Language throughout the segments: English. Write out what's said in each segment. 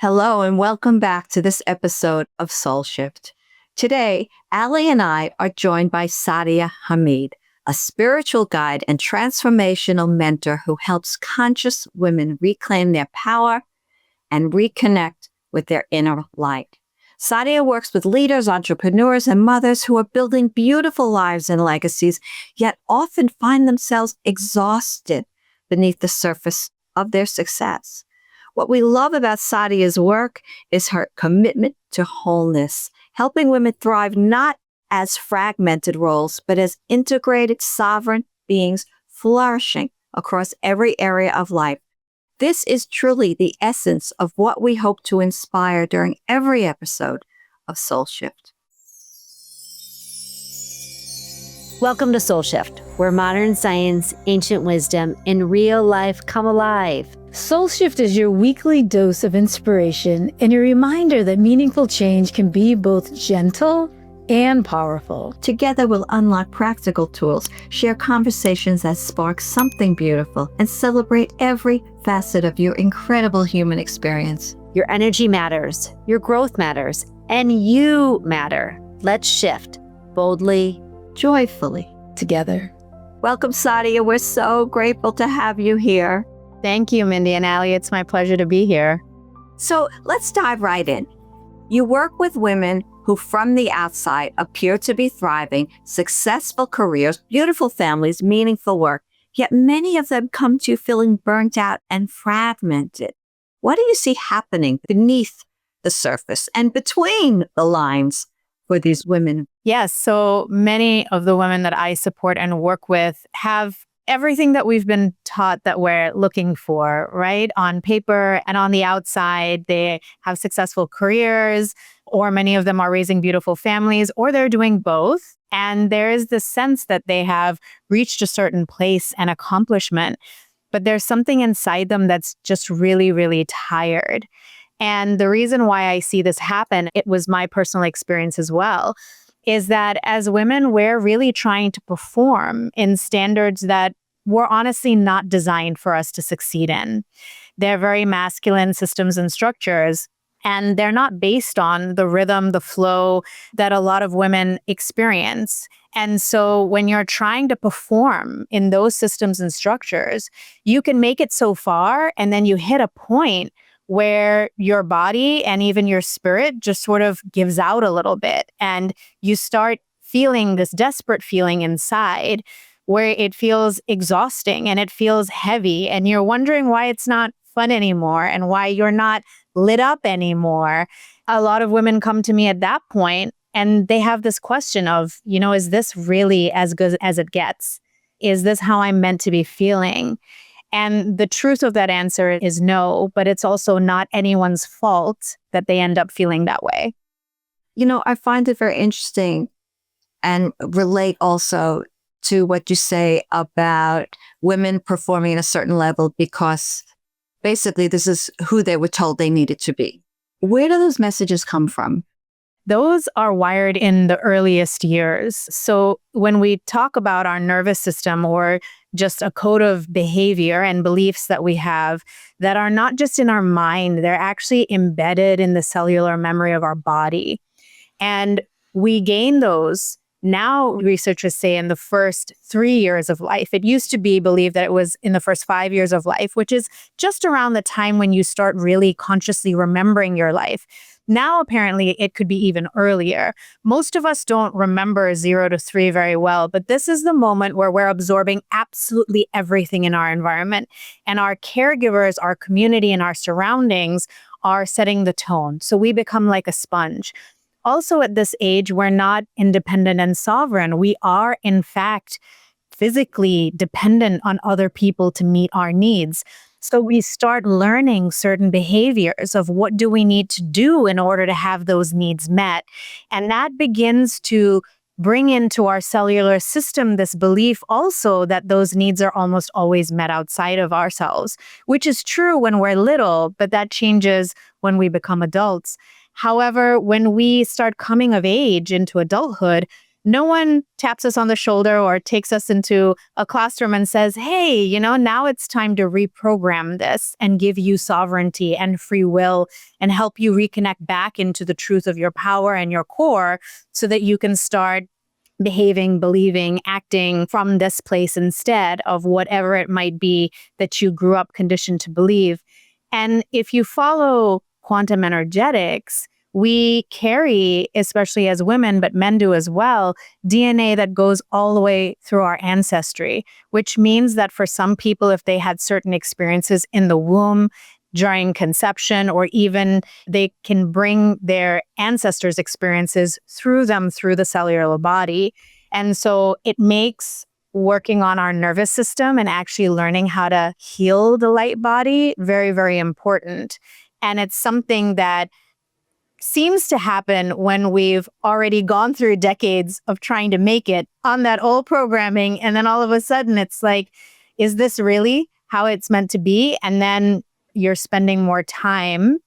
Hello and welcome back to this episode of SoulShift. Today, Ali and I are joined by Sadia Hameed, a spiritual guide and transformational mentor who helps conscious women reclaim their power and reconnect with their inner light. Sadia works with leaders, entrepreneurs, and mothers who are building beautiful lives and legacies, yet often find themselves exhausted beneath the surface of their success. What we love about Sadia's work is her commitment to wholeness, helping women thrive not as fragmented roles, but as integrated, sovereign beings flourishing across every area of life. This is truly the essence of what we hope to inspire during every episode of SoulShift. Welcome to SoulShift, where modern science, ancient wisdom, and real life come alive. SoulShift is your weekly dose of inspiration and a reminder that meaningful change can be both gentle and powerful. Together, we'll unlock practical tools, share conversations that spark something beautiful, and celebrate every facet of your incredible human experience. Your energy matters, your growth matters, and you matter. Let's shift boldly, joyfully, together. Welcome, Sadia. We're so grateful to have you here. Thank you, Mindy and Ali. It's my pleasure to be here. So let's dive right in. You work with women who from the outside appear to be thriving, successful careers, beautiful families, meaningful work, yet many of them come to you feeling burnt out and fragmented. What do you see happening beneath the surface and between the lines for these women? Yes, so many of the women that I support and work with have everything that we've been taught that we're looking for, right? On paper and on the outside, they have successful careers, or many of them are raising beautiful families, or they're doing both. And there is this sense that they have reached a certain place and accomplishment, but there's something inside them that's just really, really tired. And the reason why I see this happen, it was my personal experience as well, is that as women, we're really trying to perform in standards that were honestly not designed for us to succeed in. They're very masculine systems and structures, and they're not based on the rhythm, the flow that a lot of women experience. And so when you're trying to perform in those systems and structures, you can make it so far, and then you hit a point where your body and even your spirit just sort of gives out a little bit. And you start feeling this desperate feeling inside where it feels exhausting and it feels heavy. And you're wondering why it's not fun anymore and why you're not lit up anymore. A lot of women come to me at that point and they have this question of, is this really as good as it gets? Is this how I'm meant to be feeling? And the truth of that answer is no, but it's also not anyone's fault that they end up feeling that way. I find it very interesting and relate also to what you say about women performing at a certain level because basically this is who they were told they needed to be. Where do those messages come from? Those are wired in the earliest years. So when we talk about our nervous system or just a code of behavior and beliefs that we have that are not just in our mind, they're actually embedded in the cellular memory of our body. And we gain those. Now, researchers say in the first 3 years of life. It used to be believed that it was in the first 5 years of life, which is just around the time when you start really consciously remembering your life. Now, apparently, it could be even earlier. Most of us don't remember 0 to 3 very well, but this is the moment where we're absorbing absolutely everything in our environment. And our caregivers, our community, and our surroundings are setting the tone. So we become like a sponge. Also, at this age, we're not independent and sovereign. We are, in fact, physically dependent on other people to meet our needs. So we start learning certain behaviors of what do we need to do in order to have those needs met. And that begins to bring into our cellular system this belief also that those needs are almost always met outside of ourselves, which is true when we're little, but that changes when we become adults. However, when we start coming of age into adulthood, no one taps us on the shoulder or takes us into a classroom and says, hey, now it's time to reprogram this and give you sovereignty and free will and help you reconnect back into the truth of your power and your core so that you can start behaving, believing, acting from this place instead of whatever it might be that you grew up conditioned to believe. And if you follow quantum energetics, we carry, especially as women, but men do as well, DNA that goes all the way through our ancestry, which means that for some people, if they had certain experiences in the womb, during conception, or even they can bring their ancestors' experiences through them through the cellular body. And so it makes working on our nervous system and actually learning how to heal the light body very, very important. And it's something that seems to happen when we've already gone through decades of trying to make it on that old programming. And then all of a sudden it's like, is this really how it's meant to be? And then you're spending more time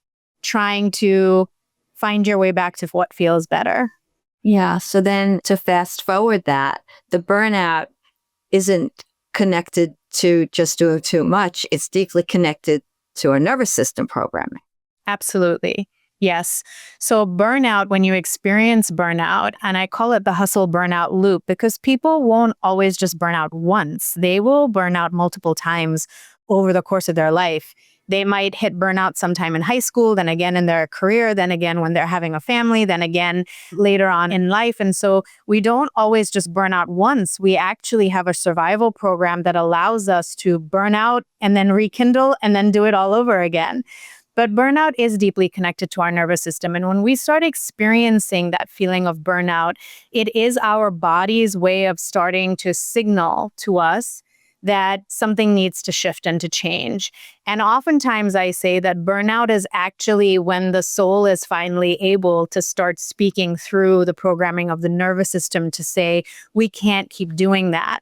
trying to find your way back to what feels better. Yeah. So then to fast forward that, the burnout isn't connected to just doing too much. It's deeply connected to our nervous system programming. Absolutely. Yes. So burnout, when you experience burnout, and I call it the hustle burnout loop, because people won't always just burn out once. They will burn out multiple times over the course of their life. They might hit burnout sometime in high school, then again in their career, then again when they're having a family, then again later on in life. And so we don't always just burn out once. We actually have a survival program that allows us to burn out and then rekindle and then do it all over again. But burnout is deeply connected to our nervous system. And when we start experiencing that feeling of burnout, it is our body's way of starting to signal to us that something needs to shift and to change. And oftentimes I say that burnout is actually when the soul is finally able to start speaking through the programming of the nervous system to say, we can't keep doing that.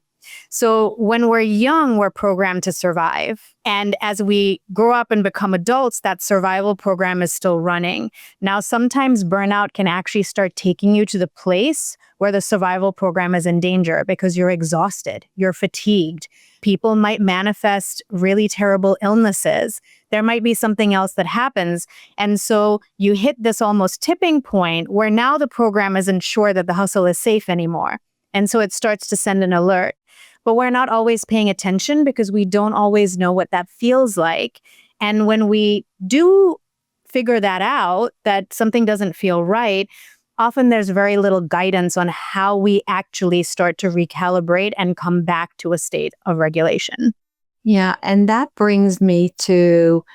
So when we're young, we're programmed to survive. And as we grow up and become adults, that survival program is still running. Now, sometimes burnout can actually start taking you to the place where the survival program is in danger because you're exhausted, you're fatigued. People might manifest really terrible illnesses. There might be something else that happens. And so you hit this almost tipping point where now the program isn't sure that the hustle is safe anymore. And so it starts to send an alert. But we're not always paying attention because we don't always know what that feels like. And when we do figure that out, that something doesn't feel right, often there's very little guidance on how we actually start to recalibrate and come back to a state of regulation. Yeah. And that brings me to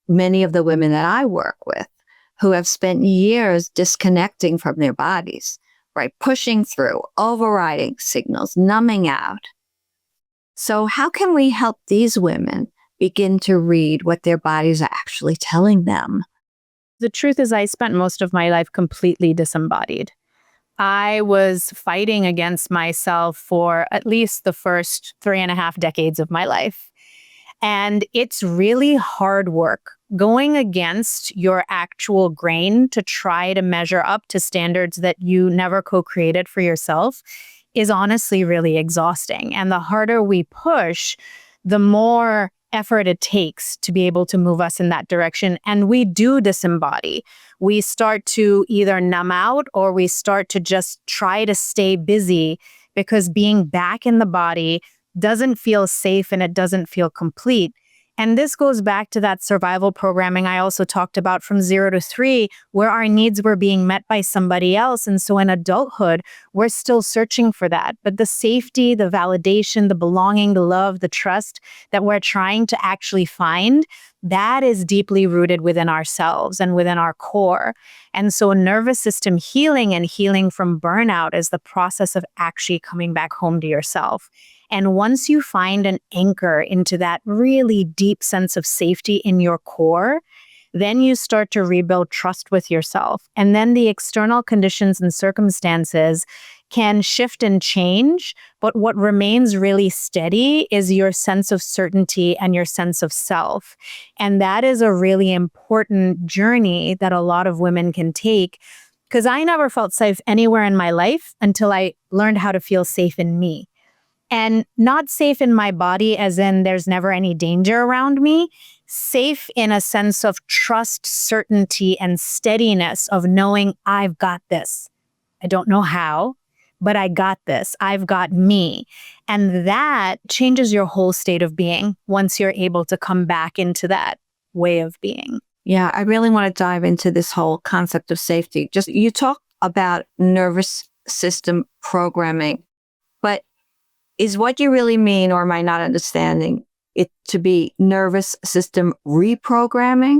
many of the women that I work with who have spent years disconnecting from their bodies, right? Pushing through, overriding signals, numbing out. So how can we help these women begin to read what their bodies are actually telling them? The truth is, I spent most of my life completely disembodied. I was fighting against myself for at least the first 3.5 decades of my life. And it's really hard work going against your actual grain to try to measure up to standards that you never co-created for yourself is honestly really exhausting. And the harder we push, the more effort it takes to be able to move us in that direction. And we do disembody. We start to either numb out or we start to just try to stay busy because being back in the body doesn't feel safe and it doesn't feel complete. And this goes back to that survival programming I also talked about from 0 to 3, where our needs were being met by somebody else. And so in adulthood, we're still searching for that. But the safety, the validation, the belonging, the love, the trust that we're trying to actually find, that is deeply rooted within ourselves and within our core. And so nervous system healing and healing from burnout is the process of actually coming back home to yourself. And once you find an anchor into that really deep sense of safety in your core, then you start to rebuild trust with yourself. And then the external conditions and circumstances can shift and change. But what remains really steady is your sense of certainty and your sense of self. And that is a really important journey that a lot of women can take. because I never felt safe anywhere in my life until I learned how to feel safe in me. And not safe in my body as in there's never any danger around me, safe in a sense of trust, certainty, and steadiness of knowing I've got this. I don't know how, but I got this. I've got me. And that changes your whole state of being once you're able to come back into that way of being. Yeah, I really want to dive into this whole concept of safety. Just you talk about nervous system programming, but is what you really mean, or am I not understanding it to be nervous system reprogramming?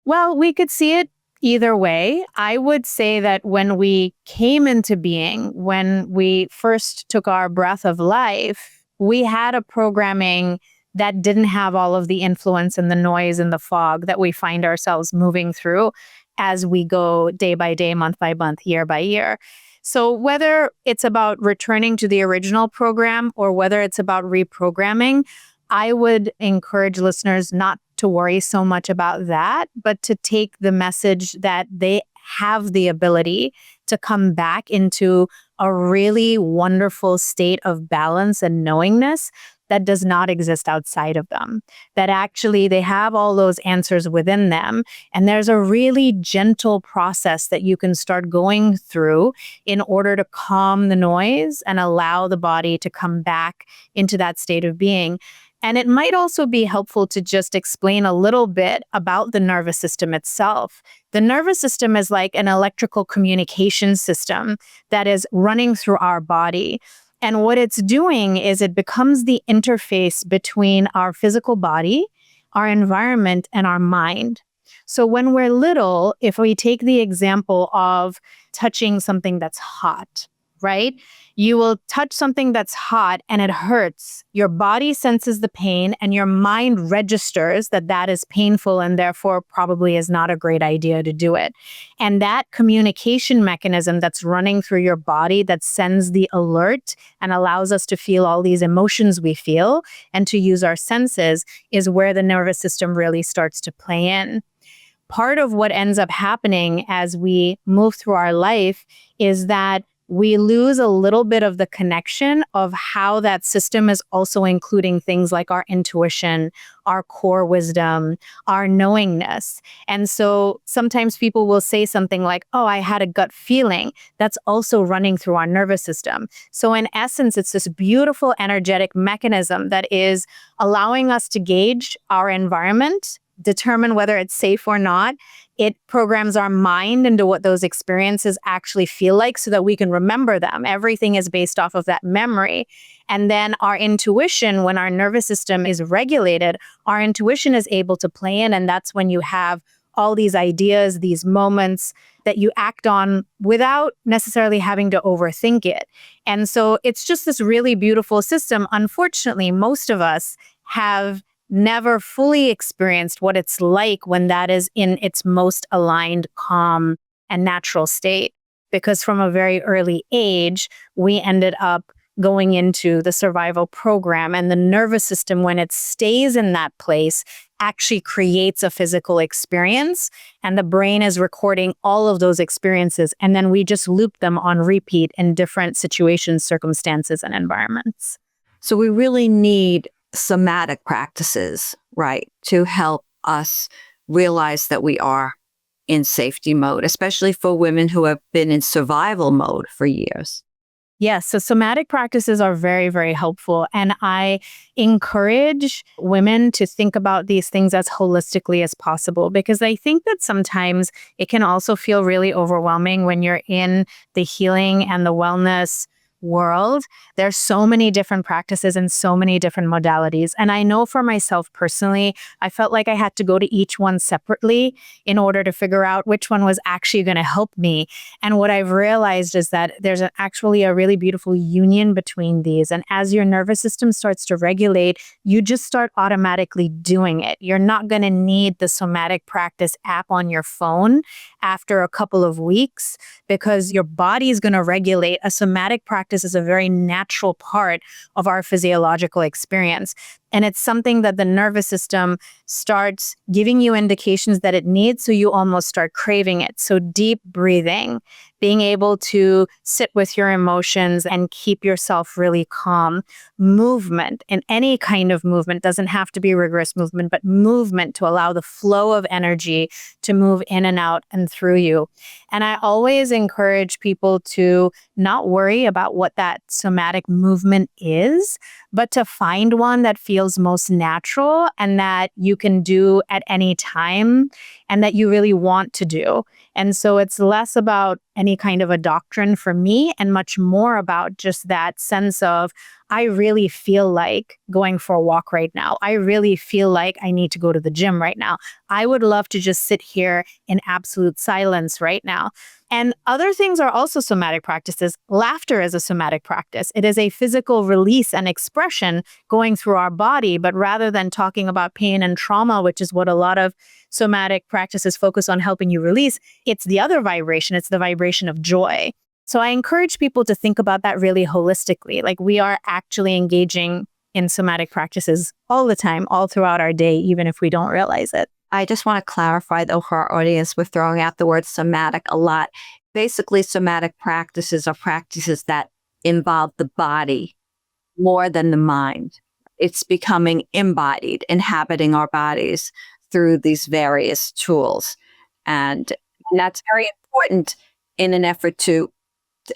Well, we could see it either way. I would say that when we came into being, when we first took our breath of life, we had a programming that didn't have all of the influence and the noise and the fog that we find ourselves moving through as we go day by day, month by month, year by year. So whether it's about returning to the original program or whether it's about reprogramming, I would encourage listeners not to worry so much about that, but to take the message that they have the ability to come back into a really wonderful state of balance and knowingness that does not exist outside of them, that actually they have all those answers within them. And there's a really gentle process that you can start going through in order to calm the noise and allow the body to come back into that state of being. And it might also be helpful to just explain a little bit about the nervous system itself. The nervous system is like an electrical communication system that is running through our body. And what it's doing is it becomes the interface between our physical body, our environment, and our mind. So when we're little, if we take the example of touching something that's hot, right? You will touch something that's hot and it hurts. Your body senses the pain and your mind registers that that is painful and therefore probably is not a great idea to do it. And that communication mechanism that's running through your body that sends the alert and allows us to feel all these emotions we feel and to use our senses is where the nervous system really starts to play in. Part of what ends up happening as we move through our life is that we lose a little bit of the connection of how that system is also including things like our intuition, our core wisdom, our knowingness. And so sometimes people will say something like, oh, I had a gut feeling. That's also running through our nervous system. So in essence, it's this beautiful energetic mechanism that is allowing us to gauge our environment, determine whether it's safe or not. It programs our mind into what those experiences actually feel like so that we can remember them. Everything is based off of that memory. And then our intuition, when our nervous system is regulated, our intuition is able to play in. And that's when you have all these ideas, these moments that you act on without necessarily having to overthink it. And so it's just this really beautiful system. Unfortunately, most of us have never fully experienced what it's like when that is in its most aligned, calm, and natural state. Because from a very early age, we ended up going into the survival program, and the nervous system, when it stays in that place, actually creates a physical experience, and the brain is recording all of those experiences, and then we just loop them on repeat in different situations, circumstances, and environments. So we really need somatic practices, right, to help us realize that we are in safety mode, especially for women who have been in survival mode for years. Yes, so somatic practices are very, very helpful. And I encourage women to think about these things as holistically as possible, because I think that sometimes it can also feel really overwhelming when you're in the healing and the wellness world. There's so many different practices and so many different modalities. And I know for myself personally, I felt like I had to go to each one separately in order to figure out which one was actually going to help me. And what I've realized is that there's actually a really beautiful union between these. And as your nervous system starts to regulate, you just start automatically doing it. You're not going to need the somatic practice app on your phone after a couple of weeks, because your body is going to regulate. A somatic practice practice is a very natural part of our physiological experience. And it's something that the nervous system starts giving you indications that it needs, so you almost start craving it. So deep breathing, being able to sit with your emotions and keep yourself really calm. Movement, and any kind of movement, doesn't have to be rigorous movement, but movement to allow the flow of energy to move in and out and through you. And I always encourage people to not worry about what that somatic movement is, but to find one that feels most natural and that you can do at any time and that you really want to do. And so it's less about any kind of a doctrine for me and much more about just that sense of, I really feel like going for a walk right now. I really feel like I need to go to the gym right now. I would love to just sit here in absolute silence right now. And other things are also somatic practices. Laughter is a somatic practice. It is a physical release and expression going through our body, but rather than talking about pain and trauma, which is what a lot of somatic practices focus on helping you release, it's the other vibration. It's the vibration of joy. So I encourage people to think about that really holistically. Like, we are actually engaging in somatic practices all the time, all throughout our day, even if we don't realize it. I just want to clarify, though, for our audience, we're throwing out the word somatic a lot. Basically, somatic practices are practices that involve the body more than the mind. It's becoming embodied, inhabiting our bodies through these various tools. And that's very important in an effort to,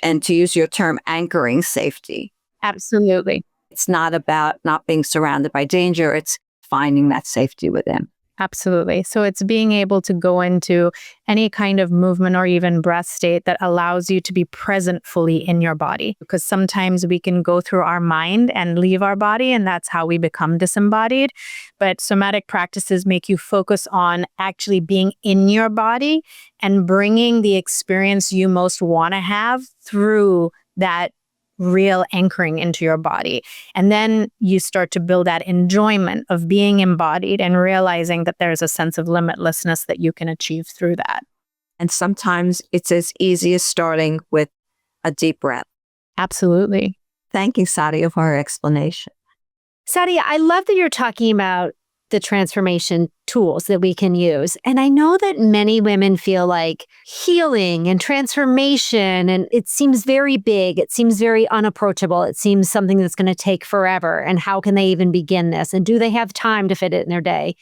and to use your term, anchoring safety. Absolutely. It's not about not being surrounded by danger. It's finding that safety within. Absolutely. So it's being able to go into any kind of movement or even breath state that allows you to be present fully in your body. Because sometimes we can go through our mind and leave our body, and that's how we become disembodied. But somatic practices make you focus on actually being in your body and bringing the experience you most want to have through that real anchoring into your body. And then you start to build that enjoyment of being embodied and realizing that there's a sense of limitlessness that you can achieve through that. And sometimes it's as easy as starting with a deep breath. Absolutely. Thank you, Sadia, for her explanation. Sadia, I love that you're talking about the transformation tools that we can use. And I know that many women feel like healing and transformation, and it seems very big. It seems very unapproachable. It seems something that's going to take forever. And how can they even begin this? And do they have time to fit it in their day?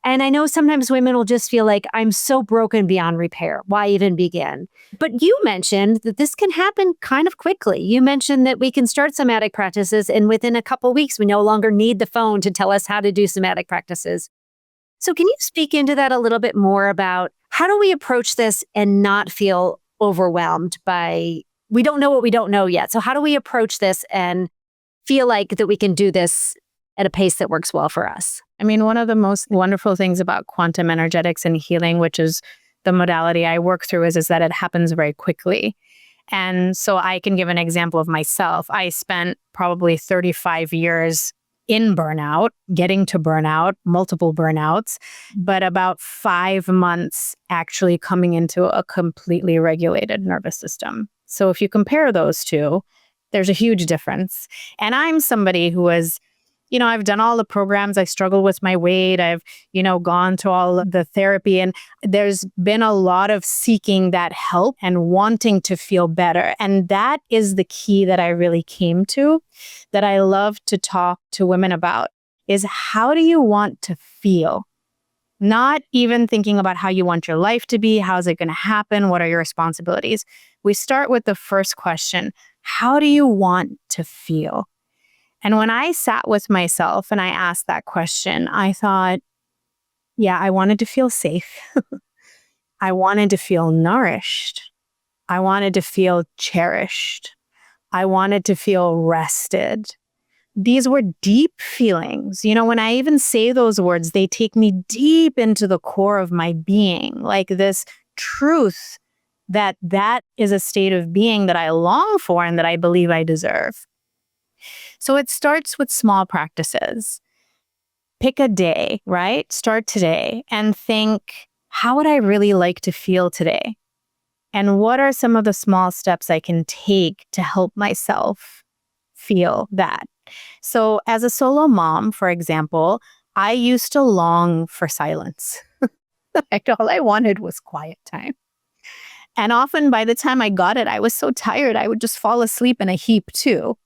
And I know sometimes women will just feel like, I'm so broken beyond repair. Why even begin? But you mentioned that this can happen kind of quickly. You mentioned that we can start somatic practices, and within a couple of weeks, we no longer need the phone to tell us how to do somatic practices. So can you speak into that a little bit more about how do we approach this and not feel overwhelmed by, we don't know what we don't know yet. So how do we approach this and feel like that we can do this at a pace that works well for us? I mean, one of the most wonderful things about quantum energetics and healing, which is the modality I work through, is that it happens very quickly. And so I can give an example of myself. I spent probably 35 years in burnout, getting to burnout, multiple burnouts, but about 5 months actually coming into a completely regulated nervous system. So if you compare those two, there's a huge difference. And I'm somebody who was, I've done all the programs. I struggle with my weight. I've, gone to all of the therapy, and there's been a lot of seeking that help and wanting to feel better. And that is the key that I really came to, that I love to talk to women about, is how do you want to feel? Not even thinking about how you want your life to be. How's it going to happen? What are your responsibilities? We start with the first question. How do you want to feel? And when I sat with myself and I asked that question, I thought, yeah, I wanted to feel safe. I wanted to feel nourished. I wanted to feel cherished. I wanted to feel rested. These were deep feelings. When I even say those words, they take me deep into the core of my being, like this truth that is a state of being that I long for and that I believe I deserve. So it starts with small practices. Pick a day, right? Start today and think, how would I really like to feel today? And what are some of the small steps I can take to help myself feel that? So as a solo mom, for example, I used to long for silence. Like all I wanted was quiet time. And often by the time I got it, I was so tired, I would just fall asleep in a heap too.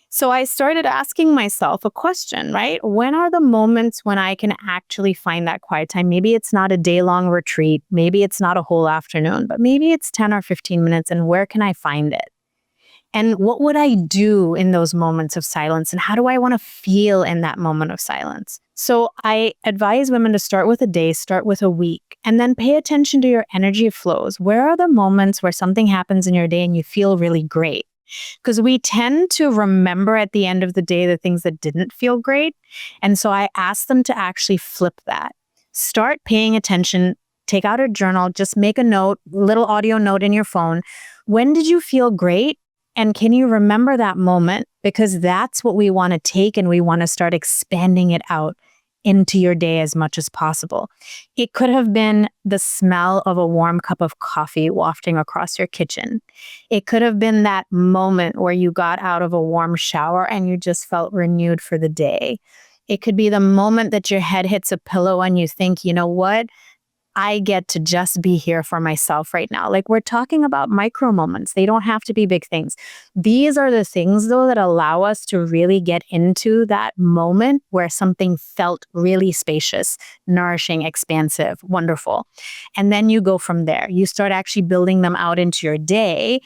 So I started asking myself a question, right? When are the moments when I can actually find that quiet time? Maybe it's not a day-long retreat. Maybe it's not a whole afternoon, but maybe it's 10 or 15 minutes. And where can I find it? And what would I do in those moments of silence? And how do I want to feel in that moment of silence? So I advise women to start with a day, start with a week, and then pay attention to your energy flows. Where are the moments where something happens in your day and you feel really great? Because we tend to remember at the end of the day the things that didn't feel great. And so I ask them to actually flip that. Start paying attention, take out a journal, just make a note, little audio note in your phone. When did you feel great? And can you remember that moment? Because that's what we want to take, and we want to start expanding it out into your day as much as possible. It could have been the smell of a warm cup of coffee wafting across your kitchen. It could have been that moment where you got out of a warm shower and you just felt renewed for the day. It could be the moment that your head hits a pillow and you think, you know what? I get to just be here for myself right now. Like, we're talking about micro moments. They don't have to be big things. These are the things, though, that allow us to really get into that moment where something felt really spacious, nourishing, expansive, wonderful. And then you go from there. You start actually building them out into your day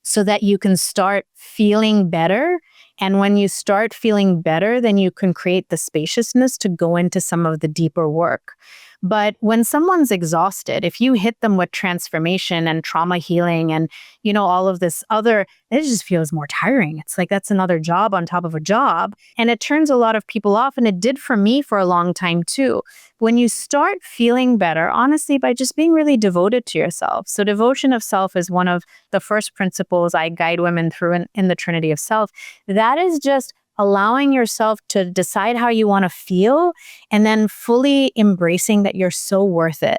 so that you can start feeling better. And when you start feeling better, then you can create the spaciousness to go into some of the deeper work. But when someone's exhausted, if you hit them with transformation and trauma healing and, all of this other, it just feels more tiring. It's like that's another job on top of a job. And it turns a lot of people off. And it did for me for a long time too. When you start feeling better, honestly, by just being really devoted to yourself. So devotion of self is one of the first principles I guide women through in the Trinity of Self. That is just allowing yourself to decide how you want to feel, and then fully embracing that you're so worth it,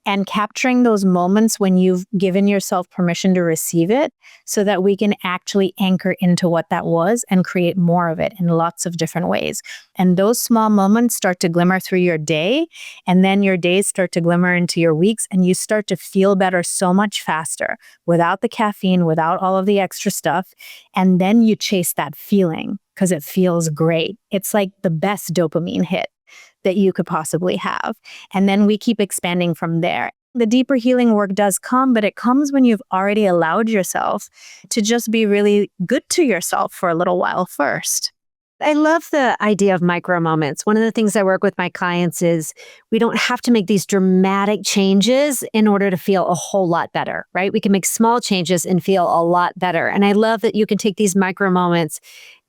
and capturing those moments when you've given yourself permission to receive it, so that we can actually anchor into what that was and create more of it in lots of different ways. And those small moments start to glimmer through your day, and then your days start to glimmer into your weeks, and you start to feel better so much faster without the caffeine, without all of the extra stuff. And then you chase that feeling because it feels great. It's like the best dopamine hit that you could possibly have. And then we keep expanding from there. The deeper healing work does come, but it comes when you've already allowed yourself to just be really good to yourself for a little while first. I love the idea of micro moments. One of the things I work with my clients is we don't have to make these dramatic changes in order to feel a whole lot better, right? We can make small changes and feel a lot better. And I love that you can take these micro moments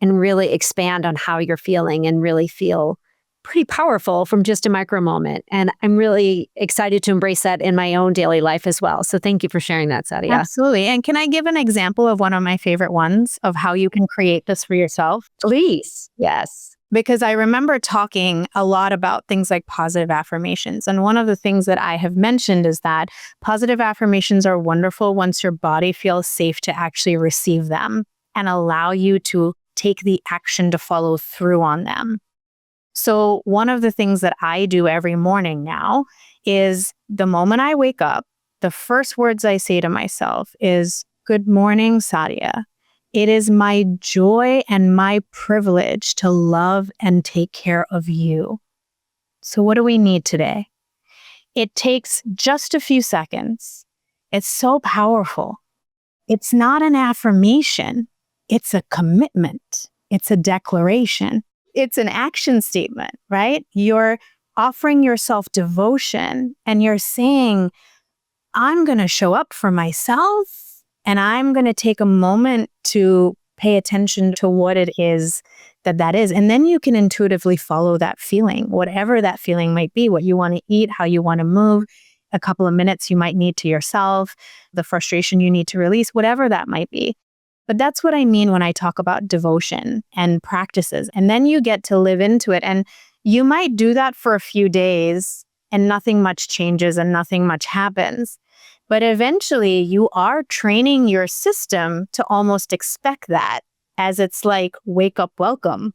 and really expand on how you're feeling and really feel pretty powerful from just a micro moment. And I'm really excited to embrace that in my own daily life as well. So thank you for sharing that, Sadia. Absolutely. And can I give an example of one of my favorite ones of how you can create this for yourself? Please. Yes. Because I remember talking a lot about things like positive affirmations. And one of the things that I have mentioned is that positive affirmations are wonderful once your body feels safe to actually receive them and allow you to take the action to follow through on them. So one of the things that I do every morning now is the moment I wake up, the first words I say to myself is, "Good morning, Sadia. It is my joy and my privilege to love and take care of you." So what do we need today? It takes just a few seconds. It's so powerful. It's not an affirmation. It's a commitment. It's a declaration. It's an action statement, right? You're offering yourself devotion and you're saying, I'm going to show up for myself and I'm going to take a moment to pay attention to what it is that is. And then you can intuitively follow that feeling, whatever that feeling might be, what you want to eat, how you want to move, a couple of minutes you might need to yourself, the frustration you need to release, whatever that might be. But that's what I mean when I talk about devotion and practices. And then you get to live into it. And you might do that for a few days and nothing much changes and nothing much happens. But eventually you are training your system to almost expect that, as it's like, wake up, welcome,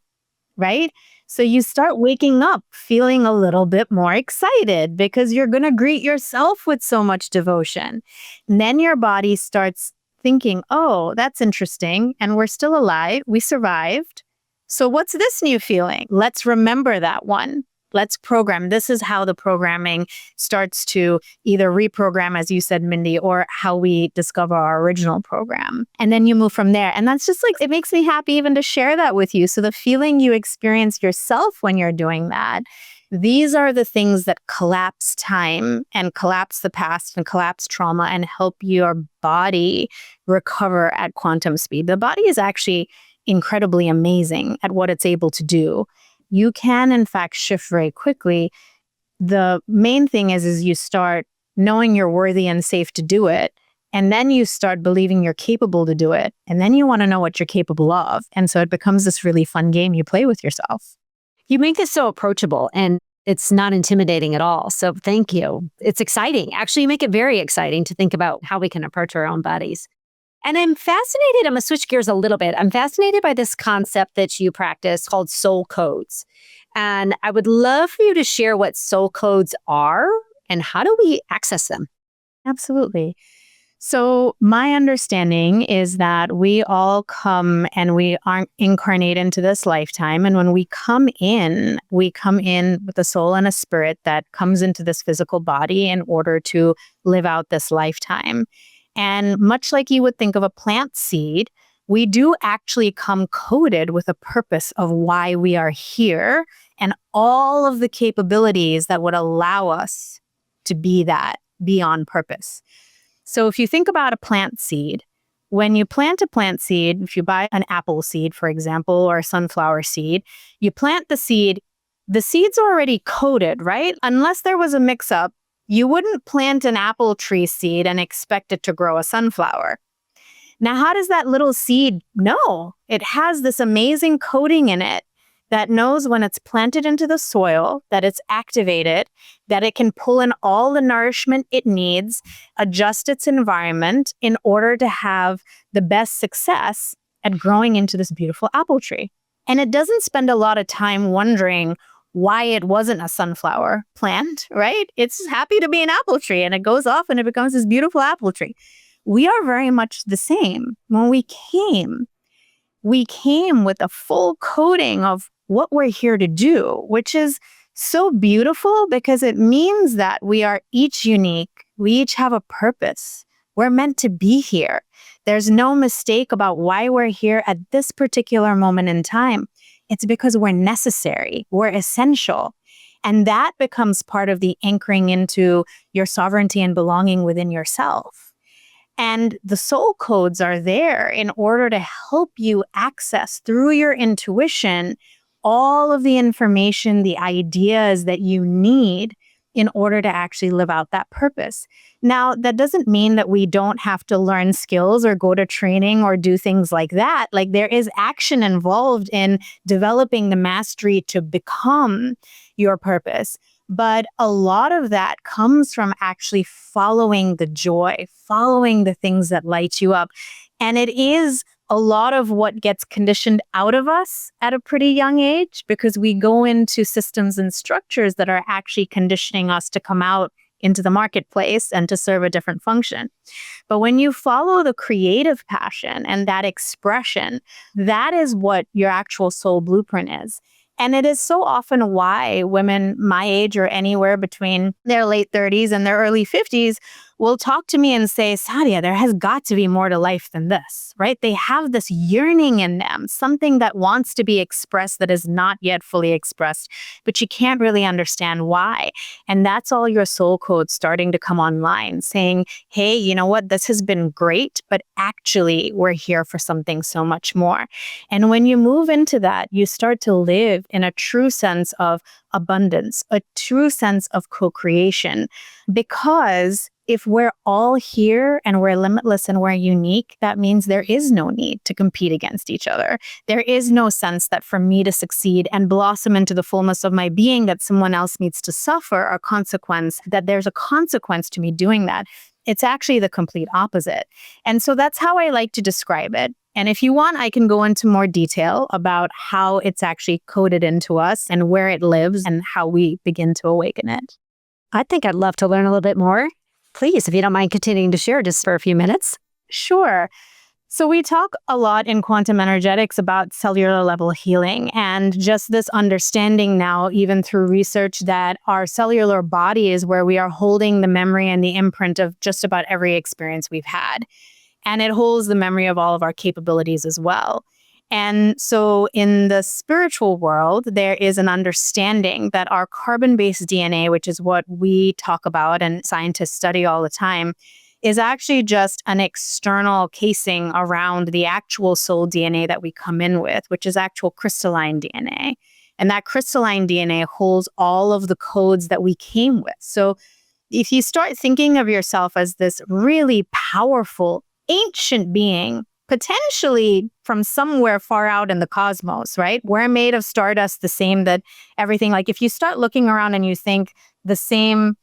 right? So you start waking up feeling a little bit more excited because you're going to greet yourself with so much devotion. And then your body starts thinking, oh, that's interesting. And we're still alive. We survived. So what's this new feeling? Let's remember that one. Let's program. This is how the programming starts to either reprogram, as you said, Mindy, or how we discover our original program. And then you move from there. And that's just like, it makes me happy even to share that with you. So the feeling you experience yourself when you're doing that, these are the things that collapse time and collapse the past and collapse trauma and help your body recover at quantum speed. The body is actually incredibly amazing at what it's able to do. You can, in fact, shift very quickly. The main thing is you start knowing you're worthy and safe to do it. And then you start believing you're capable to do it. And then you want to know what you're capable of. And so it becomes this really fun game you play with yourself. You make this so approachable and it's not intimidating at all. So thank you. It's exciting. Actually, you make it very exciting to think about how we can approach our own bodies. And I'm fascinated, I'm going to switch gears a little bit. I'm fascinated by this concept that you practice called soul codes. And I would love for you to share what soul codes are and how do we access them? Absolutely. So my understanding is that we all come and we aren't incarnate into this lifetime. And when we come in with a soul and a spirit that comes into this physical body in order to live out this lifetime. And much like you would think of a plant seed, we do actually come coded with a purpose of why we are here and all of the capabilities that would allow us to be that, be on purpose. So if you think about a plant seed, when you plant a plant seed, if you buy an apple seed, for example, or a sunflower seed, you plant the seed's already coded, right? Unless there was a mix-up, you wouldn't plant an apple tree seed and expect it to grow a sunflower. Now, how does that little seed know? It has this amazing coding in it that knows when it's planted into the soil, that it's activated, that it can pull in all the nourishment it needs, adjust its environment in order to have the best success at growing into this beautiful apple tree. And it doesn't spend a lot of time wondering why it wasn't a sunflower plant, right? It's happy to be an apple tree and it goes off and it becomes this beautiful apple tree. We are very much the same. When we came with a full coding of what we're here to do, which is so beautiful because it means that we are each unique. We each have a purpose. We're meant to be here. There's no mistake about why we're here at this particular moment in time. It's because we're necessary, we're essential. And that becomes part of the anchoring into your sovereignty and belonging within yourself. And the soul codes are there in order to help you access through your intuition all of the information, the ideas that you need in order to actually live out that purpose. Now, that doesn't mean that we don't have to learn skills or go to training or do things like that. Like there is action involved in developing the mastery to become your purpose. But a lot of that comes from actually following the joy, following the things that light you up. And it is a lot of what gets conditioned out of us at a pretty young age because we go into systems and structures that are actually conditioning us to come out into the marketplace and to serve a different function. But when you follow the creative passion and that expression, that is what your actual soul blueprint is. And it is so often why women my age or anywhere between their late 30s and their early 50s will talk to me and say, Sadia, there has got to be more to life than this, right? They have this yearning in them, something that wants to be expressed that is not yet fully expressed, but you can't really understand why. And that's all your soul code starting to come online saying, hey, you know what? This has been great, but actually we're here for something so much more. And when you move into that, you start to live in a true sense of abundance, a true sense of co-creation. Because if we're all here and we're limitless and we're unique, that means there is no need to compete against each other. There is no sense that for me to succeed and blossom into the fullness of my being, that someone else needs to suffer a consequence, that there's a consequence to me doing that. It's actually the complete opposite. And so that's how I like to describe it. And if you want, I can go into more detail about how it's actually coded into us and where it lives and how we begin to awaken it. I think I'd love to learn a little bit more. Please, if you don't mind continuing to share just for a few minutes. Sure. So we talk a lot in quantum energetics about cellular level healing and just this understanding now, even through research, that our cellular body is where we are holding the memory and the imprint of just about every experience we've had. And it holds the memory of all of our capabilities as well. And so in the spiritual world, there is an understanding that our carbon-based DNA, which is what we talk about and scientists study all the time, is actually just an external casing around the actual soul DNA that we come in with, which is actual crystalline DNA. And that crystalline DNA holds all of the codes that we came with. So if you start thinking of yourself as this really powerful, ancient being, potentially from somewhere far out in the cosmos, right? We're made of stardust, the same that everything, like if you start looking around and you think the same,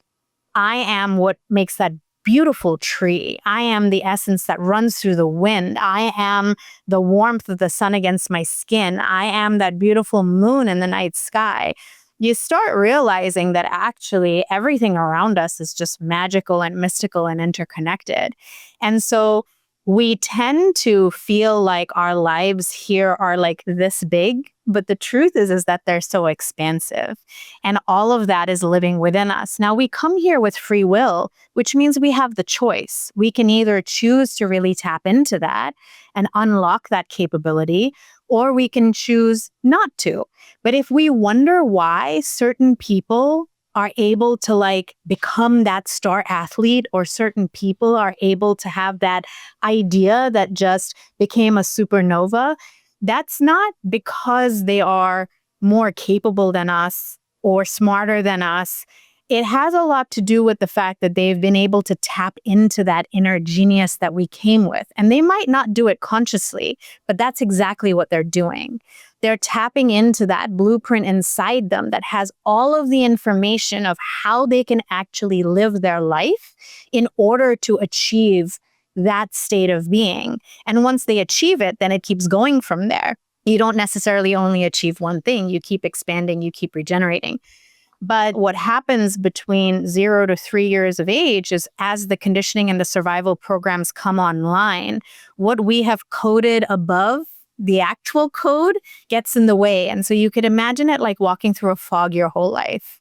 I am what makes that beautiful tree. I am the essence that runs through the wind. I am the warmth of the sun against my skin. I am that beautiful moon in the night sky. You start realizing that actually everything around us is just magical and mystical and interconnected. And so we tend to feel like our lives here are like this big, but the truth is that they're so expansive. And all of that is living within us. Now, we come here with free will, which means we have the choice. We can either choose to really tap into that and unlock that capability, or we can choose not to. But if we wonder why certain people are able to like become that star athlete, or certain people are able to have that idea that just became a supernova, that's not because they are more capable than us or smarter than us. It has a lot to do with the fact that they've been able to tap into that inner genius that we came with. And they might not do it consciously, but that's exactly what they're doing. They're tapping into that blueprint inside them that has all of the information of how they can actually live their life in order to achieve that state of being. And once they achieve it, then it keeps going from there. You don't necessarily only achieve one thing. You keep expanding, you keep regenerating. But what happens between 0 to 3 years of age is, as the conditioning and the survival programs come online, what we have coded above the actual code gets in the way. And so you could imagine it like walking through a fog your whole life.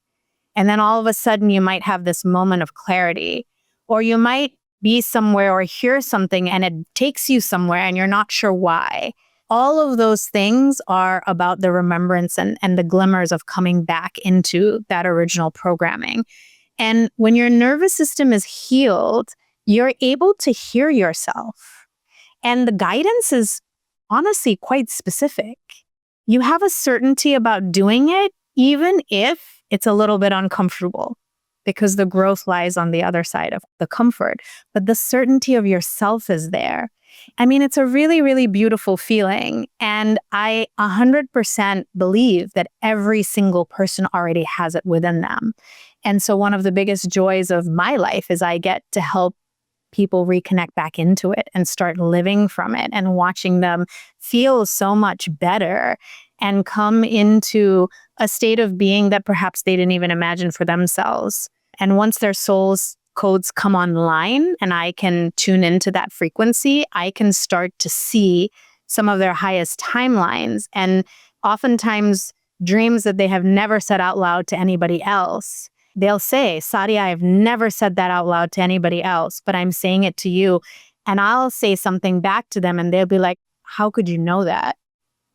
And then all of a sudden you might have this moment of clarity, or you might be somewhere or hear something and it takes you somewhere and you're not sure why. All of those things are about the remembrance and the glimmers of coming back into that original programming. And when your nervous system is healed, you're able to hear yourself. And the guidance is honestly quite specific. You have a certainty about doing it, even if it's a little bit uncomfortable, because the growth lies on the other side of the comfort. But the certainty of yourself is there. I mean, it's a really, really beautiful feeling. And I 100% believe that every single person already has it within them. And so one of the biggest joys of my life is I get to help people reconnect back into it and start living from it, and watching them feel so much better and come into a state of being that perhaps they didn't even imagine for themselves. And once their soul's codes come online and I can tune into that frequency, I can start to see some of their highest timelines, and oftentimes dreams that they have never said out loud to anybody else. They'll say, Sadia, I've never said that out loud to anybody else, but I'm saying it to you. And I'll say something back to them and they'll be like, how could you know that?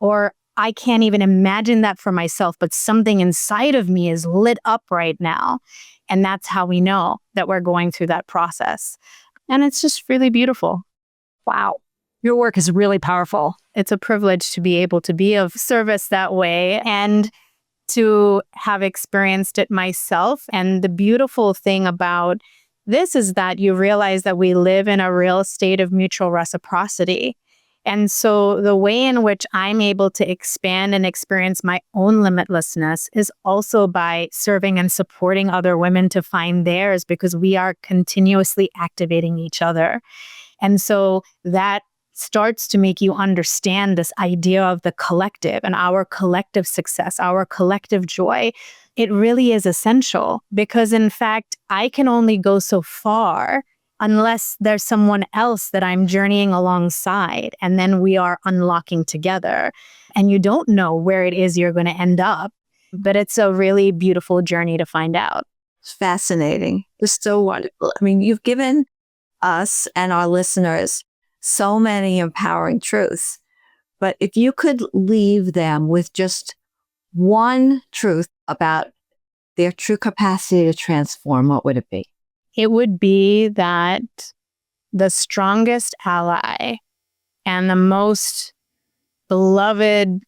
Or I can't even imagine that for myself, but something inside of me is lit up right now. And that's how we know that we're going through that process. And it's just really beautiful. Wow. Your work is really powerful. It's a privilege to be able to be of service that way. And to have experienced it myself. And the beautiful thing about this is that you realize that we live in a real state of mutual reciprocity. And so the way in which I'm able to expand and experience my own limitlessness is also by serving and supporting other women to find theirs, because we are continuously activating each other. And so that starts to make you understand this idea of the collective and our collective success, our collective joy. It really is essential, because in fact, I can only go so far unless there's someone else that I'm journeying alongside, and then we are unlocking together. And you don't know where it is you're going to end up, but it's a really beautiful journey to find out. It's fascinating. It's so wonderful. I mean, you've given us and our listeners so many empowering truths, but if you could leave them with just one truth about their true capacity to transform, what would it be? It would be that the strongest ally and the most beloved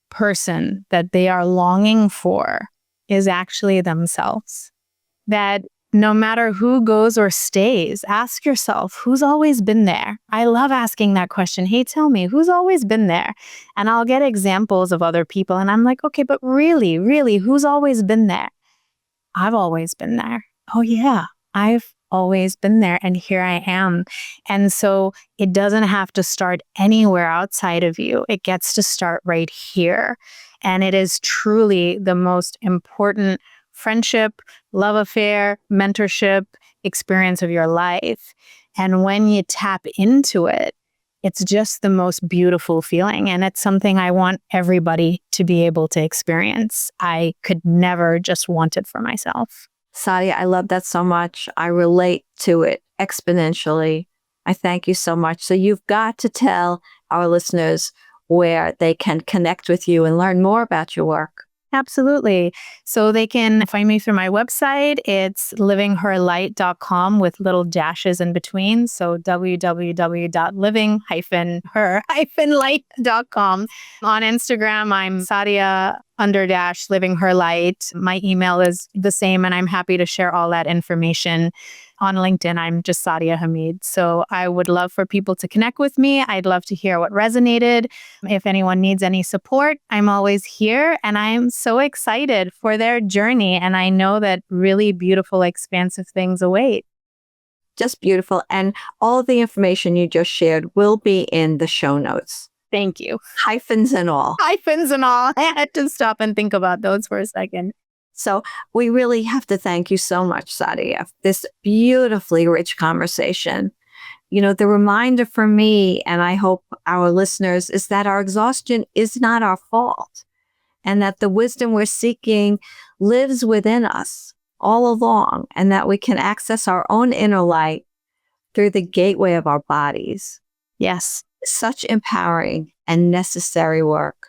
person that they are longing for is actually themselves. That no matter who goes or stays, ask yourself, who's always been there? I love asking that question. Hey, tell me, who's always been there? And I'll get examples of other people. And I'm like, okay, but really, who's always been there? I've always been there. Oh, yeah, I've always been there. And here I am. And so it doesn't have to start anywhere outside of you. It gets to start right here. And it is truly the most important friendship, love affair, mentorship experience of your life. And when you tap into it, it's just the most beautiful feeling. And it's something I want everybody to be able to experience. I could never just want it for myself. Sadia, I love that so much. I relate to it exponentially. I thank you so much. So you've got to tell our listeners where they can connect with you and learn more about your work. Absolutely. So they can find me through my website. It's livingherlight.com with little dashes in between. So www.living-her-light.com. On Instagram, I'm Sadia_livingherlight. My email is the same, and I'm happy to share all that information. On LinkedIn, I'm just Sadia Hameed. So I would love for people to connect with me. I'd love to hear what resonated. If anyone needs any support, I'm always here. And I'm so excited for their journey. And I know that really beautiful, expansive things await. Just beautiful. And all of the information you just shared will be in the show notes. Thank you. Hyphens and all. Hyphens and all. I had to stop and think about those for a second. So we really have to thank you so much, Sadia, for this beautifully rich conversation. You know, the reminder for me, and I hope our listeners, is that our exhaustion is not our fault, and that the wisdom we're seeking lives within us all along, and that we can access our own inner light through the gateway of our bodies. Yes. Such empowering and necessary work.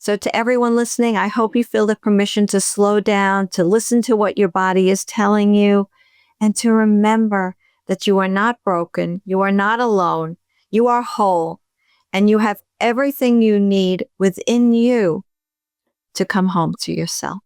So to everyone listening, I hope you feel the permission to slow down, to listen to what your body is telling you, and to remember that you are not broken, you are not alone, you are whole, and you have everything you need within you to come home to yourself.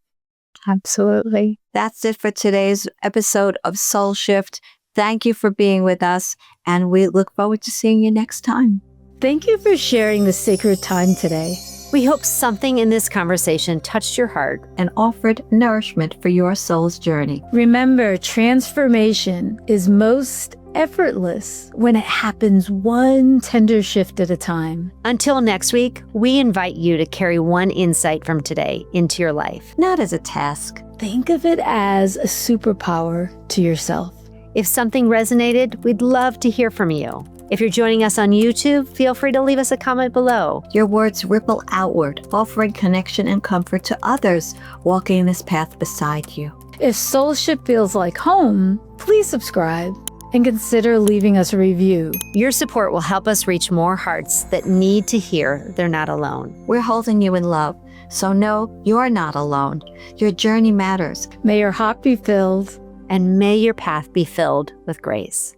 Absolutely. That's it for today's episode of Soul Shift. Thank you for being with us, and we look forward to seeing you next time. Thank you for sharing the sacred time today. We hope something in this conversation touched your heart and offered nourishment for your soul's journey. Remember, transformation is most effortless when it happens one tender shift at a time. Until next week, we invite you to carry one insight from today into your life. Not as a task. Think of it as a superpower to yourself. If something resonated, we'd love to hear from you. If you're joining us on YouTube, feel free to leave us a comment below. Your words ripple outward, offering connection and comfort to others walking this path beside you. If SoulShift feels like home, please subscribe and consider leaving us a review. Your support will help us reach more hearts that need to hear they're not alone. We're holding you in love, so know you're not alone. Your journey matters. May your heart be filled, and may your path be filled with grace.